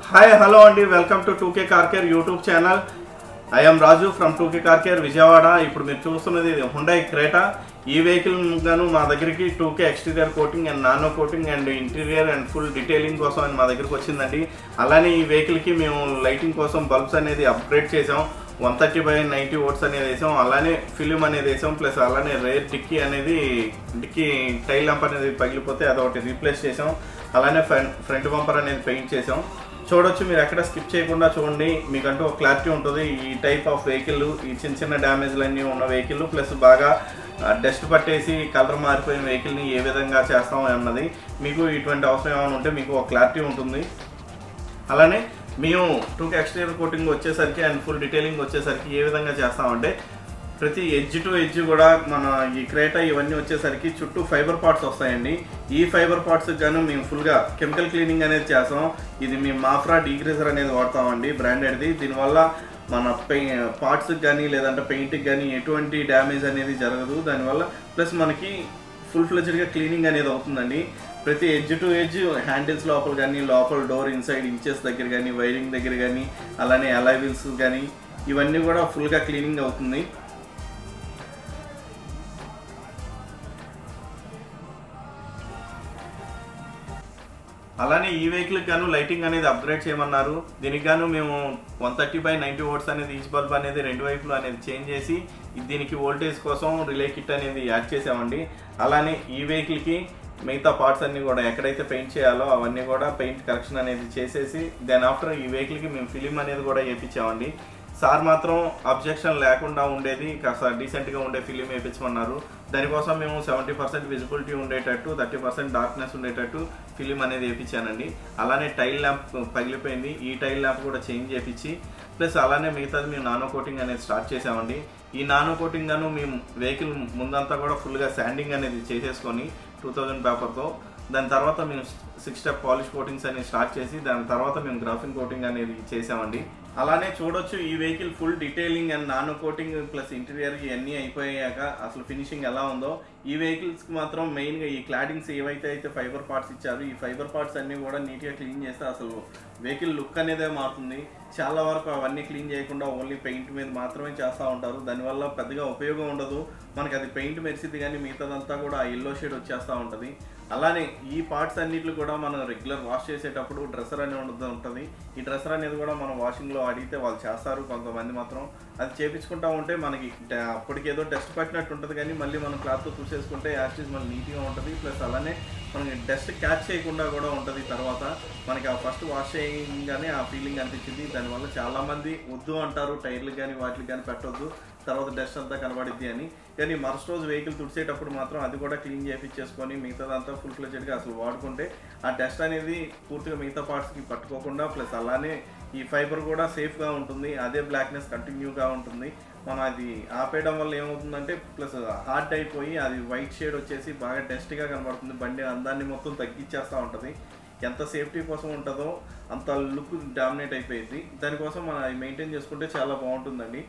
Hi, hello and welcome to 2K Car Care YouTube channel. I am Raju from 2K Car Care Vijayawada. ఇప్పుడు మీరు చూస్తున్నది Hyundai Creta. ఈ vehicle గాను మా దగ్గరికి 2K exterior coating and nano coating and interior and full detailing కోసం అని మా దగ్గరికి వచ్చిందండి. అలానే ఈ వెహికల్ కి మేము లైటింగ్ కోసం బల్బ్స్ అనేది అప్గ్రేడ్ చేసాం. 130/90 వాట్స్ అనేది వేసాం. అలానే ఫిలిం అనేది వేసాం. ప్లస్ అలానే రేర్ డిక్కీ టైల్ ల్యాంప్ అనేది పగిలిపోతే అదొకటి రీప్లేస్ చేసాం. అలానే ఫ్రంట్ బంపర్ అనేది పెయింట్ చేసాం. చూడొచ్చు, మీరు ఎక్కడ స్కిప్ చేయకుండా చూడండి, మీకంటూ ఒక క్లారిటీ ఉంటుంది. ఈ టైప్ ఆఫ్ వెహికల్, ఈ చిన్న డ్యామేజ్లన్నీ ఉన్న వెహికల్ ప్లస్ బాగా డస్ట్ పట్టేసి కలర్ మారిపోయిన వెహికల్ని ఏ విధంగా చేస్తాం అన్నది మీకు ఇటువంటి అవసరం ఏమైనా ఉంటే మీకు ఒక క్లారిటీ ఉంటుంది. అలానే మేము 2K ఎక్స్టీరియర్ కోటింగ్ వచ్చేసరికి అండ్ ఫుల్ డీటెయిలింగ్ వచ్చేసరికి ఏ విధంగా చేస్తామంటే ప్రతి ఎడ్జ్ టు ఎడ్జ్ కూడా మన ఈ క్రేటా ఇవన్నీ వచ్చేసరికి చుట్టూ ఫైబర్ పార్ట్స్ వస్తాయండి. ఈ ఫైబర్ పార్ట్స్ గాను మేము ఫుల్గా కెమికల్ క్లీనింగ్ అనేది చేస్తాం. ఇది మేము మాఫ్రా డీగ్రేజర్ అనేది వాడతామండి, బ్రాండెడ్ది. దీనివల్ల మన పార్ట్స్కి కానీ లేదంటే పెయింట్కి కానీ ఎటువంటి డ్యామేజ్ అనేది జరగదు. దానివల్ల ప్లస్ మనకి ఫుల్ ఫ్లెజ్డ్గా క్లీనింగ్ అనేది అవుతుందండి. ప్రతి ఎడ్జ్ టు ఎడ్జ్ హ్యాండిల్స్ లోపల కానీ లోపల డోర్ ఇన్సైడ్ ఇంచెస్ దగ్గర కానీ వైరింగ్ దగ్గర కానీ అలానే అలాయ్ వీల్స్ కానీ ఇవన్నీ కూడా ఫుల్గా క్లీనింగ్ అవుతుంది. అలానే ఈ వెహికల్కి గాను లైటింగ్ అనేది అప్గ్రేడ్ చేయమన్నారు. దీనికి గాను మేము 130/90 వాట్స్ అనేది ఈచ్ బల్బ్ అనేది రెండు వైపులు అనేది చేంజ్ చేసి దీనికి వోల్టేజ్ కోసం రిలే కిట్ అనేది యాడ్ చేసామండి. అలానే ఈ వెహికల్కి మిగతా పార్ట్స్ అన్నీ కూడా ఎక్కడైతే పెయింట్ చేయాలో అవన్నీ కూడా పెయింట్ కరెక్షన్ అనేది చేసేసి దెన్ ఆఫ్టర్ ఈ వెహికల్కి మేము ఫిలిం అనేది కూడా వేయించామండి. సార్ మాత్రం అబ్జెక్షన్ లేకుండా ఉండేది కాస్త డీసెంట్గా ఉండే ఫిలిం వేయించమన్నారు. దానికోసం మేము 70% విజిబిలిటీ ఉండేటట్టు 30% డార్క్నెస్ ఉండేటట్టు ఫిలిం అనేది వేయించానండి. అలానే టైల్ ల్యాంప్ పగిలిపోయింది, ఈ టైల్ ల్యాంప్ కూడా చేంజ్ చేయించి ప్లస్ అలానే మిగతాది మేము నానో కోటింగ్ అనేది స్టార్ట్ చేసామండి. ఈ నానో కోటింగ్ గాను మేము వెహికల్ ముందంతా కూడా ఫుల్గా శాండింగ్ అనేది చేసేసుకొని 2000 పేపర్తో దాని తర్వాత మేము 6 స్టెప్ పాలిష్ కోటింగ్స్ అనేది స్టార్ట్ చేసి దాని తర్వాత మేము గ్రాఫిన్ కోటింగ్ అనేది చేసామండి. అలానే చూడొచ్చు, ఈ vehicle full detailing and nano coating plus interior ఇవన్నీ అయిపోయాక అసలు ఫినిషింగ్ ఎలా ఉందో. ఈ వెహికల్స్కి మాత్రం మెయిన్గా ఈ క్లాడింగ్స్ ఏవైతే ఫైబర్ పార్ట్స్ ఇచ్చారు, ఈ ఫైబర్ పార్ట్స్ అన్నీ కూడా నీట్గా క్లీన్ చేస్తే అసలు వెహికల్ లుక్ అనేదే మారుతుంది. చాలా వరకు అవన్నీ క్లీన్ చేయకుండా ఓన్లీ పెయింట్ మీద మాత్రమే చేస్తూ ఉంటారు. దానివల్ల పెద్దగా ఉపయోగం ఉండదు. మనకి అది పెయింట్ మెరిసిద్ది కానీ మిగతాదంతా కూడా ఆ ఎల్లో షేడ్ వచ్చేస్తూ ఉంటుంది. అలానే ఈ పార్ట్స్ అన్నిట్లు కూడా మనం రెగ్యులర్ వాష్ చేసేటప్పుడు డ్రెస్సర్ అనేది ఉంటుంది. ఈ డ్రెస్సర్ అనేది కూడా మనం వాషింగ్లో అడిగితే వాళ్ళు చేస్తారు. కొంతమంది మాత్రం అది చేపించుకుంటా ఉంటే మనకి అప్పటికి ఏదో డస్ట్ పట్టినట్టు ఉంటుంది, కానీ మళ్ళీ మనం క్లాత్తో చూసేసుకుంటే యాక్చువల్స్ మనకి నీట్గా ఉంటుంది. ప్లస్ అలానే మనకి డస్ట్ క్యాచ్ చేయకుండా కూడా ఉంటుంది. తర్వాత మనకి ఆ ఫస్ట్ వాష్ చేయగానే ఆ ఫీలింగ్ అనిపించింది. దానివల్ల చాలామంది వద్దు అంటారు, టైర్లకు కానీ వాటికి కానీ పెట్టొద్దు, తర్వాత డస్ట్ అంతా కనబడిద్ది అని. కానీ మరుసటి రోజు వెహికల్ తుడిచేటప్పుడు మాత్రం అది కూడా క్లీన్ చేయించేసుకొని మిగతాదంతా ఫుల్ ఫ్లెజ్డ్గా అసలు వాడుకుంటే ఆ డస్ట్ అనేది పూర్తిగా మిగతా పార్ట్స్కి పట్టుకోకుండా ప్లస్ అలానే ఈ ఫైబర్ కూడా సేఫ్గా ఉంటుంది. అదే బ్లాక్నెస్ కంటిన్యూగా ఉంటుంది. మనం అది ఆపేయడం వల్ల ఏమవుతుందంటే ప్లస్ హార్డ్ అయిపోయి అది వైట్ షేడ్ వచ్చేసి బాగా డస్ట్గా కనబడుతుంది. బండి అందాన్ని మొత్తం తగ్గించేస్తూ ఉంటుంది. ఎంత సేఫ్టీ కోసం ఉంటుందో అంత లుక్ డామినేట్ అయిపోయింది. దానికోసం మనం అది మెయింటైన్ చేసుకుంటే చాలా బాగుంటుందండి.